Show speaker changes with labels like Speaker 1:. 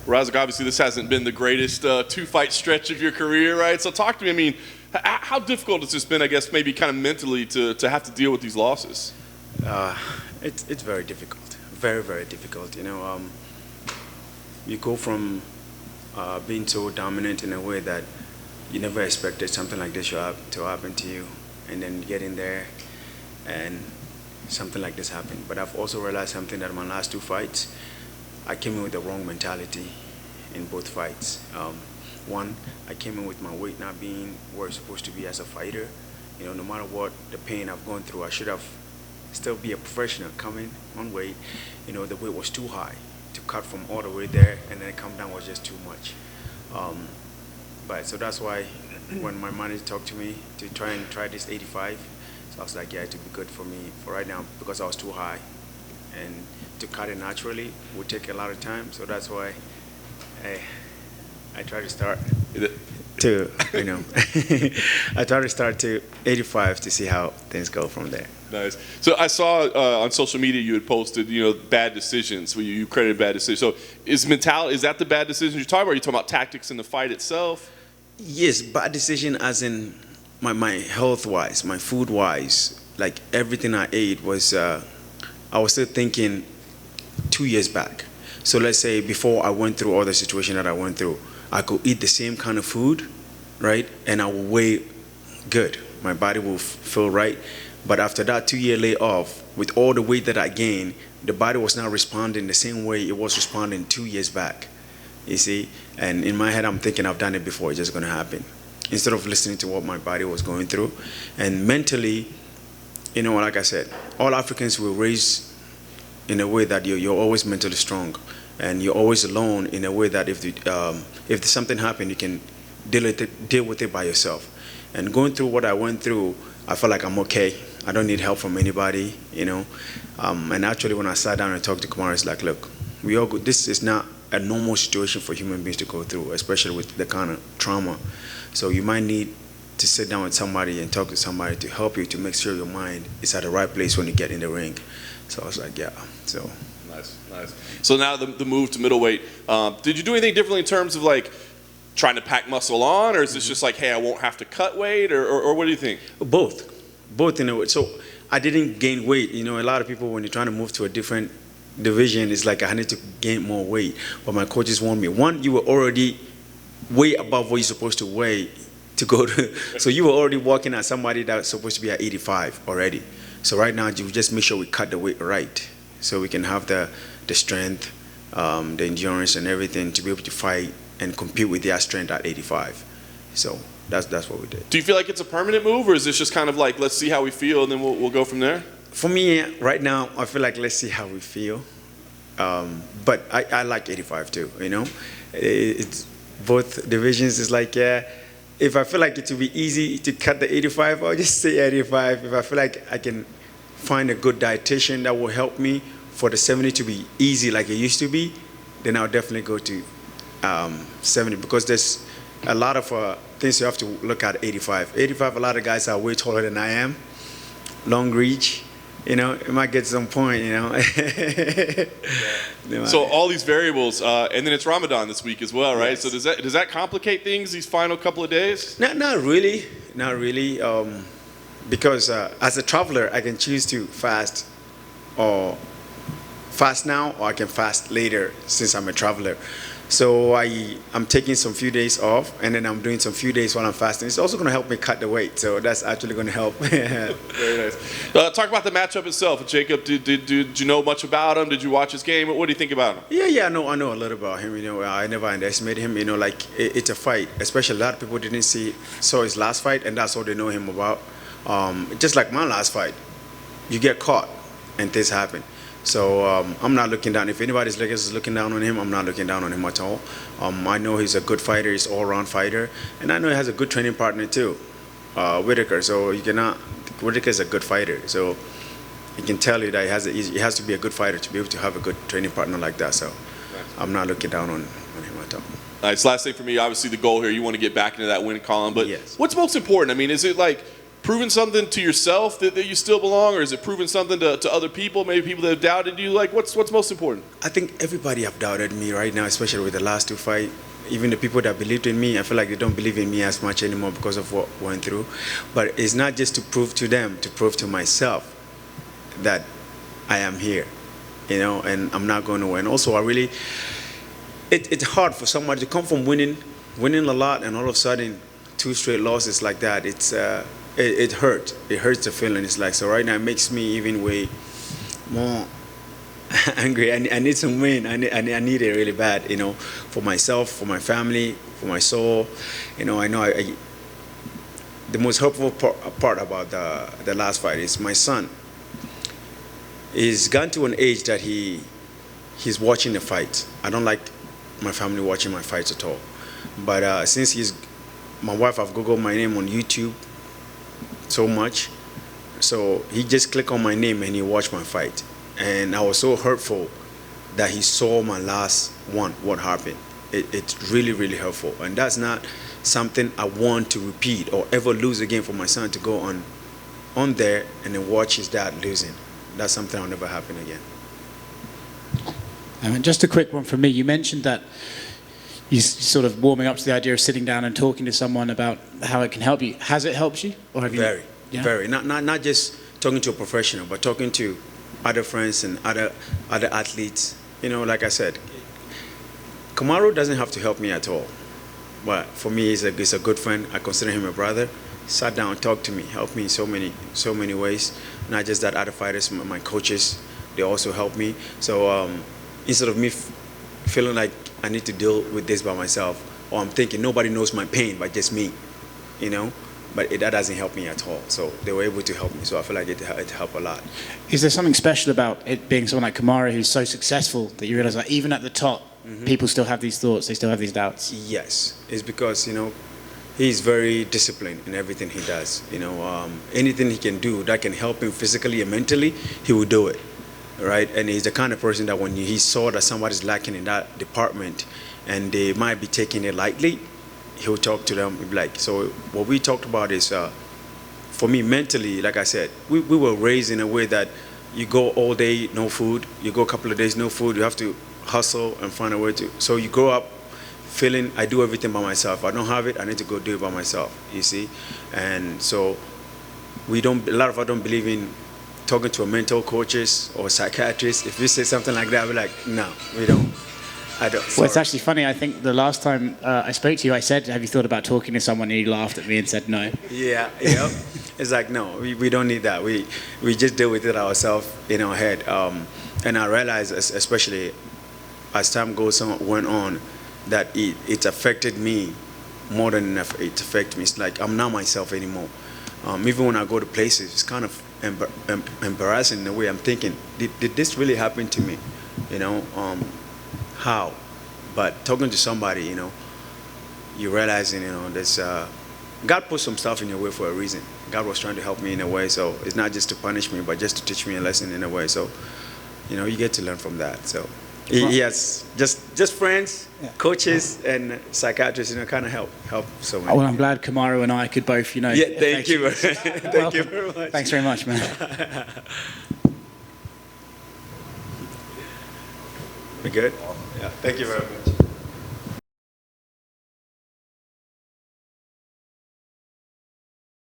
Speaker 1: Razak, obviously this hasn't been the greatest two-fight stretch of your career, right? So talk to me. I mean, how difficult has this been, I guess, maybe kind of mentally to have to deal with these losses?
Speaker 2: It's very difficult, very, very difficult. You go from being so dominant in a way that you never expected something like this to happen to you, and then get in there and something like this happened. But I've also realized something, that in my last two fights, I came in with the wrong mentality in both fights. One, I came in with my weight not being where it's supposed to be as a fighter. No matter what the pain I've gone through, I should have still be a professional coming on weight. The weight was too high to cut from all the way there, and then come down was just too much. But so that's why when my manager talked to me to try this 85, so I was like, yeah, it would be good for me for right now, because I was too high, and to cut it naturally would take a lot of time. So that's why I try to start to I try to start to 85 to see how things go from there.
Speaker 1: Nice. So I saw on social media you had posted, bad decisions. Where you credited bad decisions. So is that the bad decisions you're talking about? Or are you talking about tactics in the fight itself?
Speaker 2: Yes, bad decision as in my health-wise, my food-wise. Like everything I ate was, I was still thinking 2 years back. So let's say before I went through all the situation that I went through, I could eat the same kind of food, right? And I will weigh good. My body will feel right. But after that 2-year layoff, with all the weight that I gained, the body was not responding the same way it was responding 2 years back. You see? And in my head, I'm thinking I've done it before, it's just going to happen. Instead of listening to what my body was going through. And mentally, like I said, all Africans were raised in a way that you're always mentally strong. And you're always alone in a way that if something happened, you can deal with it by yourself. And going through what I went through, I felt like I'm okay. I don't need help from anybody, And actually, when I sat down and talked to Kumar, it's like, look, we all go, this is not a normal situation for human beings to go through, especially with the kind of trauma. So you might need to sit down with somebody and talk to somebody to help you to make sure your mind is at the right place when you get in the ring. So I was like, yeah. So
Speaker 1: nice. So now the move to middleweight. Did you do anything differently in terms of like trying to pack muscle on, or is this just like, hey, I won't have to cut weight, or what do you think?
Speaker 2: Both in a way. So I didn't gain weight. A lot of people, when you're trying to move to a different division, it's like I need to gain more weight. But my coaches warned me, one, you were already way above what you're supposed to weigh to go to. So you were already walking at somebody that's supposed to be at 85 already. So right now, you just make sure we cut the weight right, so we can have the strength, the endurance, and everything to be able to fight and compete with their strength at 85. So that's what we did.
Speaker 1: Do you feel like it's a permanent move, or is this just kind of like, let's see how we feel, and then we'll go from there?
Speaker 2: For me, right now, I feel like let's see how we feel. But I like 85 too, It's both divisions. Is like, yeah, if I feel like it will be easy to cut the 85, I'll just say 85. If I feel like I can find a good dietitian that will help me for the 70 to be easy like it used to be, then I'll definitely go to 70, because there's a lot of things you have to look at 85. 85, a lot of guys are way taller than I am, long reach. It might get to some point,
Speaker 1: So all these variables, and then it's Ramadan this week as well, right?
Speaker 2: Yes.
Speaker 1: So does that complicate things these final couple of days?
Speaker 2: Not really. Because as a traveler, I can choose to fast now, or I can fast later since I'm a traveler. So I'm taking some few days off, and then I'm doing some few days while I'm fasting. It's also going to help me cut the weight, so that's actually going to help.
Speaker 1: Very nice. Talk about the matchup itself. Jacob, did you know much about him? Did you watch his game? What do you think about him?
Speaker 2: Yeah, I know a lot about him. I never underestimated him. It's a fight. Especially a lot of people didn't saw his last fight, and that's all they know him about. Just like my last fight, you get caught, and things happen. So I'm not looking down. If anybody's looking down on him, I'm not looking down on him at all. I know he's a good fighter. He's an all-round fighter. And I know he has a good training partner too, Whitaker. So Whitaker's a good fighter. So you can tell you that he has to be a good fighter to be able to have a good training partner like that. So I'm not looking down on him at all.
Speaker 1: Nice. Last thing for me, obviously the goal here, you want to get back into that win column. But
Speaker 2: yes.
Speaker 1: What's most important? I mean, is it like proving something to yourself that you still belong, or is it proving something to other people, maybe people that have doubted you? Like, what's most important?
Speaker 2: I think everybody have doubted me right now, especially with the last 2 fights. Even the people that believed in me, I feel like they don't believe in me as much anymore because of what I went through. But it's not just to prove to them, to prove to myself that I am here, and I'm not going to win. Also, it's hard for somebody to come from winning a lot, and all of a sudden 2 straight losses like that. It hurt. It hurts the feeling. It's like, so right now it makes me even way more angry. I need some win. I need it really bad, for myself, for my family, for my soul. I know the most hurtful part about the last fight is my son. He's gone to an age that he's watching the fight. I don't like my family watching my fights at all. But since my wife, I've Googled my name on YouTube so much, so he just clicked on my name and he watched my fight. And I was so hurtful that he saw my last one, what happened. It's really, really hurtful. And that's not something I want to repeat or ever lose again, for my son to go on there and then watch his dad losing. That's something that'll never happen again.
Speaker 3: And just a quick one from me. You mentioned that you're sort of warming up to the idea of sitting down and talking to someone about how it can help you. Has it helped you? Or have
Speaker 2: Very,
Speaker 3: yeah?
Speaker 2: very. Not just talking to a professional, but talking to other friends and other athletes. Like I said, Kamaru doesn't have to help me at all. But for me, he's a good friend. I consider him a brother. Sat down, talked to me, helped me in so many ways. Not just that, other fighters, my coaches, they also helped me. So instead of me feeling like I need to deal with this by myself, or I'm thinking nobody knows my pain but just me, but that doesn't help me at all. So they were able to help me. So I feel like it helped a lot.
Speaker 3: Is there something special about it being someone like Kamaru who's so successful that you realize that even at the top, people still have these thoughts, they still have these doubts?
Speaker 2: Yes, it's because, he's very disciplined in everything he does. Anything he can do that can help him physically and mentally, he will do it, right? And he's the kind of person that when he saw that somebody's lacking in that department and they might be taking it lightly, he'll talk to them. He'll be like, so what we talked about is, for me, mentally, like I said, we were raised in a way that you go all day, no food. You go a couple of days, no food. You have to hustle and find a way to. So you grow up feeling I do everything by myself. If I don't have it, I need to go do it by myself, you see? And so a lot of us don't believe in talking to a mental coaches or psychiatrist. If you say something like that, I'll be like, no, we don't. I don't.
Speaker 3: Well, it's actually funny. I think the last time I spoke to you, I said, have you thought about talking to someone? And you laughed at me and said no.
Speaker 2: Yeah, yep. It's like, no, we don't need that. We just deal with it ourselves in our head. And I realized, especially as time went on, that it affected me more than it affected me. It's like I'm not myself anymore. Even when I go to places, it's kind of embarrassing in a way. I'm thinking, did this really happen to me? How? But talking to somebody, you realizing, there's God put some stuff in your way for a reason. God was trying to help me in a way, so it's not just to punish me, but just to teach me a lesson in a way. So, you get to learn from that. So, yes, just friends, yeah, coaches, and psychiatrists, kind of help so much.
Speaker 3: Well, I'm glad Kamaru and I could both,
Speaker 2: Yeah, thank you. Thank you very much.
Speaker 3: Thanks very much, man.
Speaker 2: We good? Yeah, thank you very much.